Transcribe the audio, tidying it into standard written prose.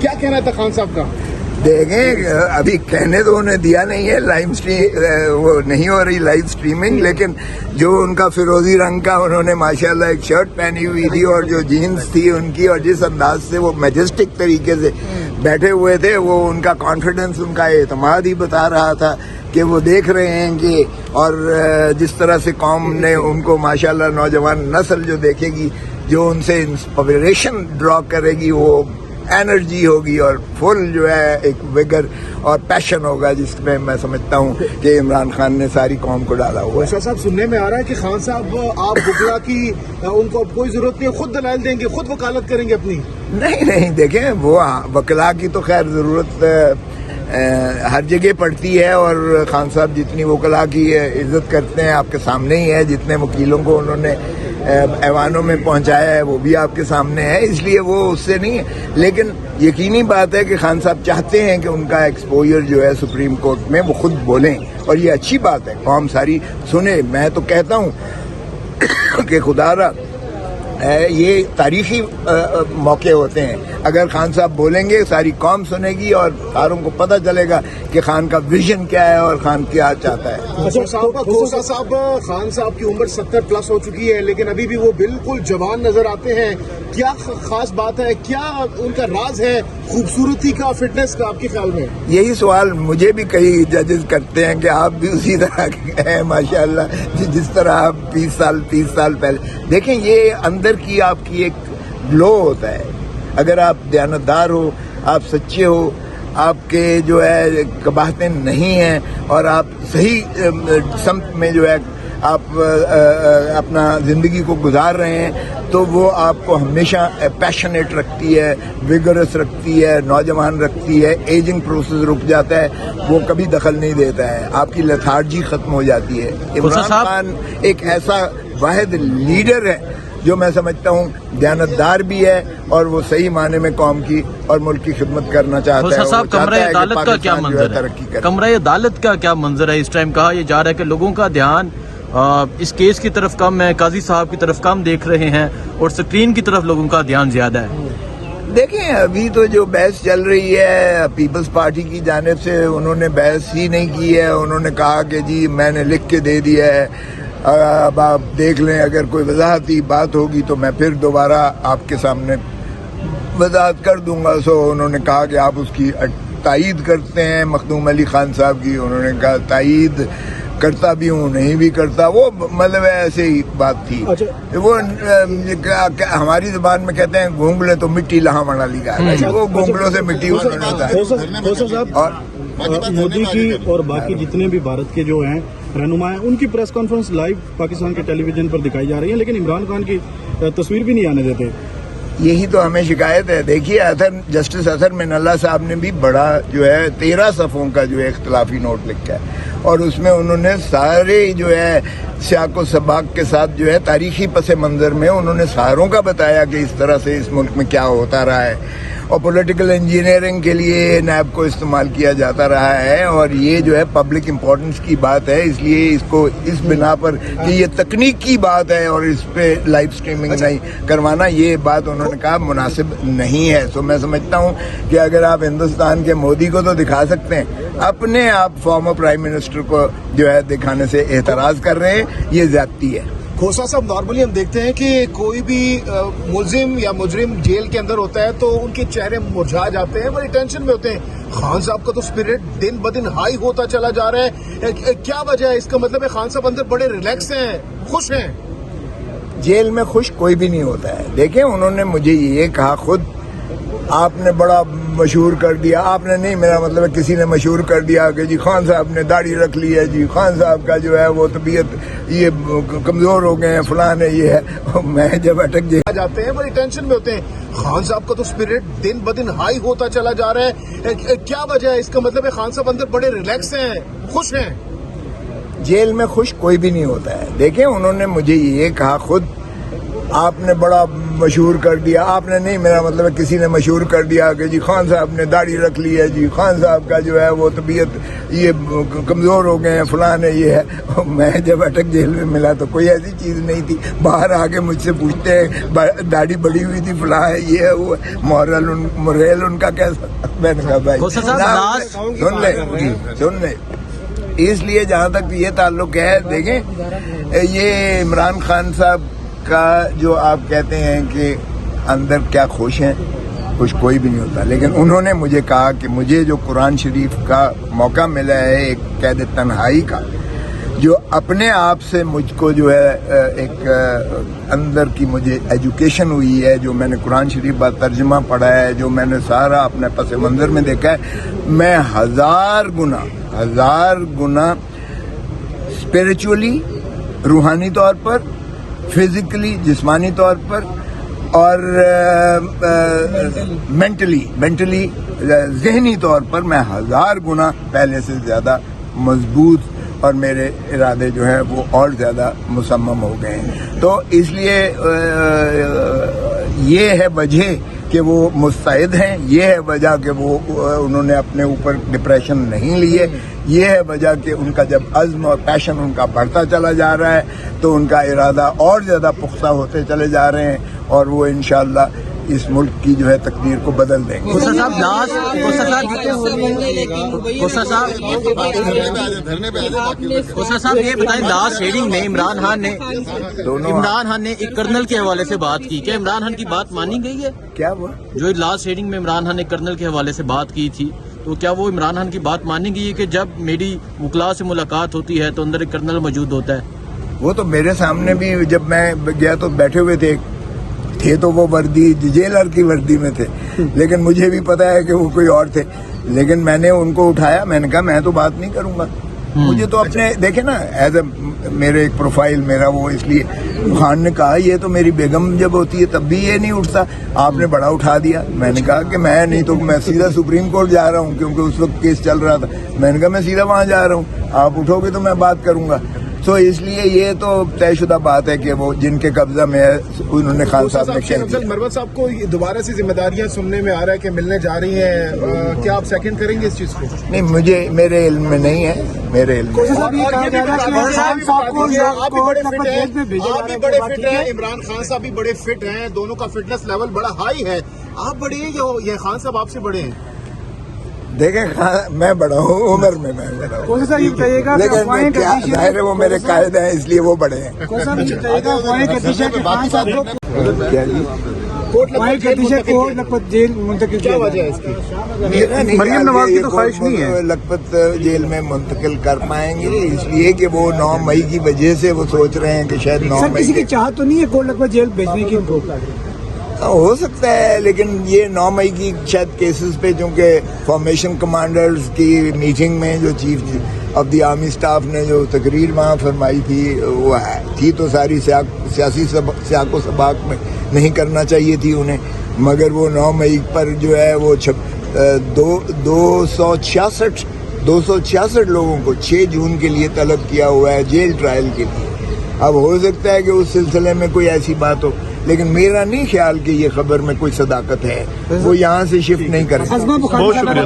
क्या कहना था खान साहब का? देखें, अभी कहने तो उन्हें दिया नहीं है, लाइव स्ट्रीम वो नहीं हो रही लाइव स्ट्रीमिंग, लेकिन जो उनका फिरोजी रंग का उन्होंने माशाल्लाह एक शर्ट पहनी हुई थी और जो जीन्स थी उनकी, और जिस अंदाज से वो मैजेस्टिक तरीके से बैठे हुए थे, वो उनका कॉन्फिडेंस, उनका एतमाद ही बता रहा था कि वो देख रहे हैं कि, और जिस तरह से कौम ने उनको माशाल्लाह नौजवान नस्ल जो देखेगी, जो उनसे इंस्पिरेशन ड्रॉ करेगी, वो एनर्जी होगी और फुल जो है एक विगर और पैशन होगा, जिसमें मैं समझता हूँ कि इमरान खान ने सारी कौम को डाला हुआ है। वैसा साहब, सुनने में आ रहा है कि खान साहब आप बुकला की उनको अब कोई जरूरत नहीं है, खुद दलाल देंगे, खुद वकालत करेंगे अपनी? नहीं, देखें, वो वकला की तो खैर जरूरत हर जगह पड़ती है, और खान साहब जितनी वकला की इज्जत करते हैं आपके सामने ही है, जितने वकीलों को उन्होंने ऐवानों में पहुंचाया है वो भी आपके सामने है, इसलिए वो उससे नहीं है। लेकिन यकीनी बात है कि खान साहब चाहते हैं कि उनका एक्सपोजर जो है सुप्रीम कोर्ट में वो खुद बोलें, और ये अच्छी बात है, कौम सारी सुने। मैं तो कहता हूँ कि खुदारा ये तारीखी मौके होते हैं, अगर खान साहब बोलेंगे सारी कौम सुनेगी और सारों को पता चलेगा कि खान का विजन क्या है और खान क्या चाहता है। अच्छा खोसा साहब, खान साहब की उम्र 70 प्लस हो चुकी है, लेकिन अभी भी वो बिल्कुल जवान नजर आते हैं। क्या खास बात है, क्या उनका राज है खूबसूरती का, फिटनेस का, आपके ख्याल में? यही सवाल मुझे भी कई जजेस करते हैं कि आप भी उसी तरह के हैं माशाल्लाह, जिस तरह आप 30 साल पहले। देखें, ये अंदर की आपकी एक ग्लो होता है, अगर आप दयानतदार हो, आप सच्चे हो, आपके जो है कबाहतें नहीं हैं, और आप सही समत में जो है आप अपना ज़िंदगी को गुजार रहे हैं, तो वो आपको हमेशा पैशनेट रखती है, विगरस रखती है, नौजवान रखती है। एजिंग प्रोसेस रुक जाता है, वो कभी दखल नहीं देता है, आपकी लेथार्जी ख़त्म हो जाती है। इमरान खान एक ऐसा वाहिद लीडर है जो मैं समझता हूँ दयानतदार भी है, और वो सही माने में कौम की और मुल्क की खिदमत करना चाहता है। साहब, कमरा अदालत का क्या मंजर है? कमरा अदालत का क्या मंजर है? इस टाइम कहा यह जा रहा है कि लोगों का ध्यान इस केस की तरफ कम है, काजी साहब की तरफ कम देख रहे हैं, और स्क्रीन की तरफ लोगों का ध्यान ज्यादा है। देखें, अभी तो जो बहस चल रही है पीपल्स पार्टी की जानिब से, उन्होंने बहस ही नहीं की है। उन्होंने कहा कि जी मैंने लिख के दे दिया है, अब आप देख लें, अगर कोई वजाहती बात होगी तो मैं फिर दोबारा आपके सामने वजाहत कर दूंगा। सो उन्होंने कहा कि आप उसकी तायीद करते हैं मखदूम अली खान साहब की। उन्होंने कहा तायीद करता भी हूँ, नहीं भी करता, वो मतलब ऐसे ही बात थी। अच्छा। वो हमारी जुबान में कहते हैं घूंगले तो मिट्टी लहा मना ली गया, वो घूंगलों से मिट्टी होता है। और मोदी की और बाकी जितने भी भारत के जो हैं रहनुमा हैं, उनकी प्रेस कॉन्फ्रेंस लाइव पाकिस्तान के टेलीविजन पर दिखाई जा रही है, लेकिन इमरान खान की तस्वीर भी नहीं आने देते। यही तो हमें शिकायत है। देखिए, जस्टिस अतहर मिनल्ला साहब ने भी बड़ा जो है 13 सफ़ों का जो है इख्तलाफी नोट लिखा है, और उसमें उन्होंने सारे जो है सियाको सबाक के साथ जो है तारीखी पस मंज़र में उन्होंने सारों का बताया कि इस तरह से इस मुल्क में क्या होता रहा है, और पॉलिटिकल इंजीनियरिंग के लिए नैब को इस्तेमाल किया जाता रहा है, और ये जो है पब्लिक इम्पोर्टेंस की बात है, इसलिए इसको इस बिना पर कि ये तकनीक की बात है और इस पे लाइव स्ट्रीमिंग नहीं करवाना, ये बात उन्होंने कहा मुनासिब नहीं है। तो मैं समझता हूँ कि अगर आप हिंदुस्तान के मोदी को तो दिखा सकते हैं, अपने आप फॉर्मर प्राइम मिनिस्टर को जो है दिखाने से एतराज़ कर रहे हैं, ये ज्यादती है। खोसा साहब, नॉर्मली हम देखते हैं कि कोई भी मुलजिम या मुजरिम जेल के अंदर होता है तो उनके चेहरे मुरझा जाते हैं, बड़ी टेंशन में होते हैं। खान साहब का तो स्पिरिट दिन ब दिन हाई होता चला जा रहा है, क्या वजह है? इसका मतलब है खान साहब अंदर बड़े रिलैक्स हैं, खुश हैं। जेल में खुश कोई भी नहीं होता है। देखें, उन्होंने मुझे ये कहा खुद, आपने बड़ा मशहूर कर दिया, आपने नहीं, मेरा मतलब है किसी ने मशहूर कर दिया कि जी खान साहब ने दाढ़ी रख ली है, जी खान साहब का जो है वो तबीयत ये कमजोर हो गए हैं, फलान है, ये है। मैं जब अटक जाते हैं, बड़ी टेंशन में होते हैं। खान साहब का तो स्पिरिट दिन ब दिन हाई होता चला जा रहा है, क्या वजह है? इसका मतलब है खान साहब अंदर बड़े रिलैक्स हैं, खुश हैं। जेल में खुश कोई भी नहीं होता है। देखें, उन्होंने मुझे ये कहा खुद, آپ نے بڑا مشہور کر دیا، آپ نے نہیں، میرا مطلب ہے کسی نے مشہور کر دیا کہ جی خان صاحب نے داڑھی رکھ لی ہے، جی خان صاحب کا جو ہے وہ طبیعت یہ کمزور ہو گئے ہیں، فلاں ہے یہ ہے۔ میں جب اٹک جیل میں ملا تو کوئی ایسی چیز نہیں تھی، باہر آ کے مجھ سے پوچھتے ہیں داڑھی بڑی ہوئی تھی، فلاں ہے یہ ہے وہ ہے، موریل ان کا کیسا؟ میں نے کہا بھائی سن لیں۔ اس لیے جہاں تک یہ تعلق ہے، دیکھیں یہ عمران خان صاحب کا جو آپ کہتے ہیں کہ اندر کیا خوش ہیں، خوش کوئی بھی نہیں ہوتا، لیکن انہوں نے مجھے کہا کہ مجھے جو قرآن شریف کا موقع ملا ہے ایک قید تنہائی کا، جو اپنے آپ سے مجھ کو جو ہے ایک اندر کی مجھے ایجوکیشن ہوئی ہے، جو میں نے قرآن شریف کا ترجمہ پڑھا ہے، جو میں نے سارا اپنے پس منظر میں دیکھا ہے، میں ہزار گنا اسپریچولی، روحانی طور پر، فزیکلی جسمانی طور پر، اور مینٹلی ذہنی طور پر میں ہزار گنا پہلے سے زیادہ مضبوط، اور میرے ارادے جو ہیں وہ اور زیادہ مصمم ہو گئے ہیں۔ تو اس لیے یہ ہے وجہ کہ وہ مستعد ہیں، یہ ہے وجہ کہ وہ انہوں نے اپنے اوپر ڈپریشن نہیں لیے، یہ ہے وجہ کہ ان کا جب عزم اور پیشن ان کا بڑھتا چلا جا رہا ہے تو ان کا ارادہ اور زیادہ پختہ ہوتے چلے جا رہے ہیں، اور وہ انشاءاللہ اس ملک کی جو ہے تقدیر کو بدل دیں گے۔ کوسا صاحب یہ بتائیں، لاسٹ ہیئرنگ میں عمران خان نے ایک کرنل کے حوالے سے بات کی، کیا عمران خان کی بات مانی گئی ہے؟ کیا ہوا؟ جو لاسٹ ہیئرنگ میں عمران خان نے کرنل کے حوالے سے بات کی تھی، تو کیا وہ عمران خان کی بات مانی گئی ہے کہ جب میری وکلاء سے ملاقات ہوتی ہے تو اندر ایک کرنل موجود ہوتا ہے؟ وہ تو میرے سامنے بھی جب میں گیا تو بیٹھے ہوئے تھے تو وہ وردی جیلر کی وردی میں تھے، لیکن مجھے بھی پتا ہے کہ وہ کوئی اور تھے، لیکن میں نے ان کو اٹھایا، میں نے کہا میں تو بات نہیں کروں گا، مجھے تو اپنے دیکھیں نا ایز اے میرے ایک پروفائل میرا وہ، اس لیے خان نے کہا یہ تو میری بیگم جب ہوتی ہے تب بھی یہ نہیں اٹھتا، آپ نے بڑا اٹھا دیا۔ میں نے کہا کہ میں نہیں تو میں سیدھا سپریم کورٹ جا رہا ہوں، کیونکہ اس وقت کیس چل رہا تھا، میں نے کہا میں سیدھا وہاں جا رہا ہوں، آپ اٹھو گے تو میں بات کروں گا۔ تو اس لیے یہ تو طے شدہ بات ہے کہ وہ جن کے قبضہ میں ہے انہوں نے خان صاحب نے افضل مروت صاحب کو دوبارہ سے ذمہ داریاں سننے میں آ رہا ہے کہ ملنے جا رہی ہیں، کیا آپ سیکنڈ کریں گے اس چیز کو؟ نہیں، میرے علم میں نہیں ہے، میرے علم میں آپ بھی بڑے فٹ ہیں، عمران خان صاحب بھی بڑے فٹ ہیں، دونوں کا فٹنس لیول بڑا ہائی ہے، آپ بڑے ہیں یا خان صاحب آپ سے بڑے ہیں؟ دیکھیں میں بڑا ہوں عمر میں بڑا ہوں، لیکن کیا ظاہر ہے وہ میرے قائد ہیں اس لیے وہ بڑے ہیں۔ کیا وجہ ہے اس کی؟ مریم نواز کی تو خواہش نہیں ہے لکھپت جیل میں منتقل کر پائیں گے، اس لیے کہ وہ 9 مئی کی وجہ سے وہ سوچ رہے ہیں کہ شاید 9 مئی کسی کی چاہت تو نہیں ہے کوٹ لکھپت جیل بھیجنے کی؟ ہو سکتا ہے، لیکن یہ 9 مئی کی شاید کیسز پہ چونکہ فارمیشن کمانڈرز کی میٹنگ میں جو chief of the army staff نے جو تقریر وہاں فرمائی تھی وہ تھی تو ساری سیاسی سیاق و سباق میں نہیں کرنا چاہیے تھی انہیں، مگر وہ 9 مئی پر جو ہے وہ 266 لوگوں کو 6 جون کے لیے طلب کیا ہوا ہے جیل ٹرائل کے لیے۔ اب ہو سکتا ہے کہ اس سلسلے میں کوئی ایسی بات ہو، لیکن میرا نہیں خیال کہ یہ خبر میں کوئی صداقت ہے، وہ یہاں سے شفٹ نہیں کریں۔ بہت شکریہ۔